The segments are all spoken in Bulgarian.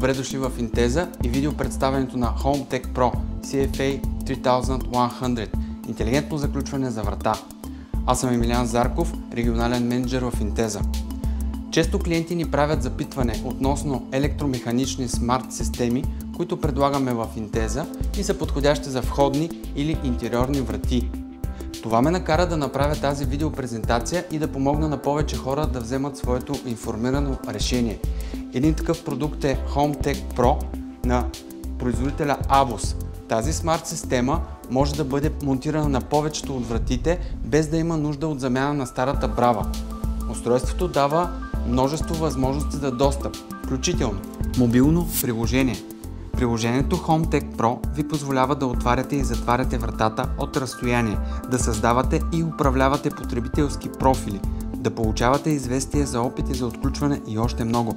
Добре дошли в Intesa и видео представянето на HomeTech Pro CFA 3100 интелигентно заключване за врата. Аз съм Емилиан Зарков, регионален менеджер в Intesa. Често клиенти ни правят запитване относно електромеханични смарт системи, които предлагаме в Intesa и са подходящи за входни или интериорни врати. Това ме накара да направя тази видеопрезентация и да помогна на повече хора да вземат своето информирано решение. Един такъв продукт е HomeTech Pro на производителя AVOS. Тази смарт система може да бъде монтирана на повечето от вратите, без да има нужда от замяна на старата брава. Устройството дава множество възможности за достъп, включително мобилно приложение. Приложението HomeTech Pro ви позволява да отваряте и затваряте вратата от разстояние, да създавате и управлявате потребителски профили, да получавате известия за опити за отключване и още много.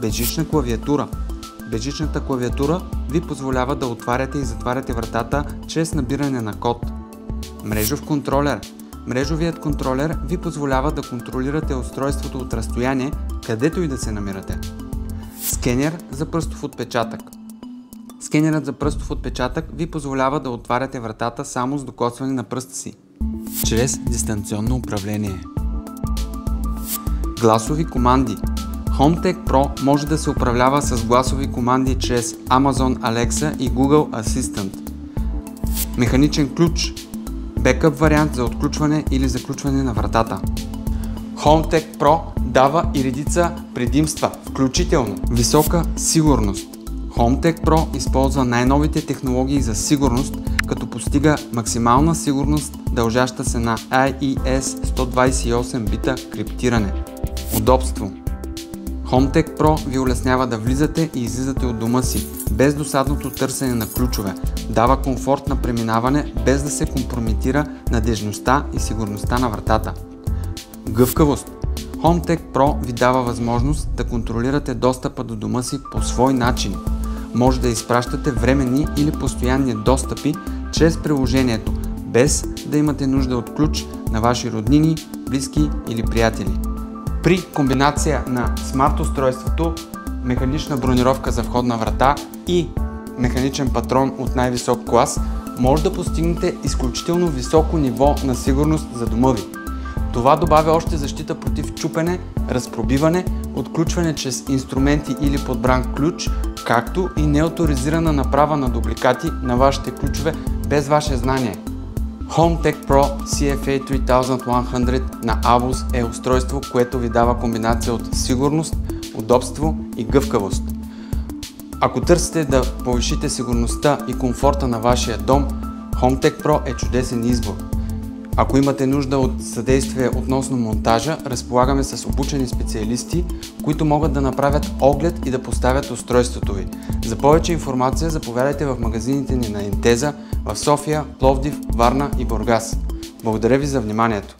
Безжична клавиатура. Безжичната клавиатура ви позволява да отваряте и затваряте вратата чрез набиране на код. Мрежов контролер. Мрежовият контролер ви позволява да контролирате устройството от разстояние, където и да се намирате. Скенер за пръстов отпечатък. Скенерът за пръстов отпечатък ви позволява да отваряте вратата само с докосване на пръста си, чрез дистанционно управление. Гласови команди. HomeTech Pro може да се управлява с гласови команди чрез Amazon Alexa и Google Assistant. Механичен ключ. Бекъп вариант за отключване или заключване на вратата. HomeTech Pro дава и редица предимства, включително висока сигурност. HomeTech Pro използва най-новите технологии за сигурност, като постига максимална сигурност, дължаща се на IES 128 бита криптиране. Удобство. HomeTech Pro ви улеснява да влизате и излизате от дома си, без досадното търсене на ключове. Дава комфорт на преминаване, без да се компрометира надежността и сигурността на вратата. Гъвкавост. HomeTech Pro ви дава възможност да контролирате достъпа до дома си по свой начин. Може да изпращате временни или постоянни достъпи чрез приложението, без да имате нужда от ключ на ваши роднини, близки или приятели. При комбинация на смарт устройството, механична бронировка за входна врата и механичен патрон от най-висок клас, може да постигнете изключително високо ниво на сигурност за дома ви. Това добавя още защита против чупене, разпробиване, отключване чрез инструменти или подбран ключ, както и неоторизирана направа на дубликати на вашите ключове без ваше знание. HomeTech Pro CFA 3100 на AVOS е устройство, което ви дава комбинация от сигурност, удобство и гъвкавост. Ако търсите да повишите сигурността и комфорта на вашия дом, HomeTech Pro е чудесен избор. Ако имате нужда от съдействие относно монтажа, разполагаме с обучени специалисти, които могат да направят оглед и да поставят устройството ви. За повече информация заповядайте в магазините ни на Intesa в София, Пловдив, Варна и Бургас. Благодаря ви за вниманието!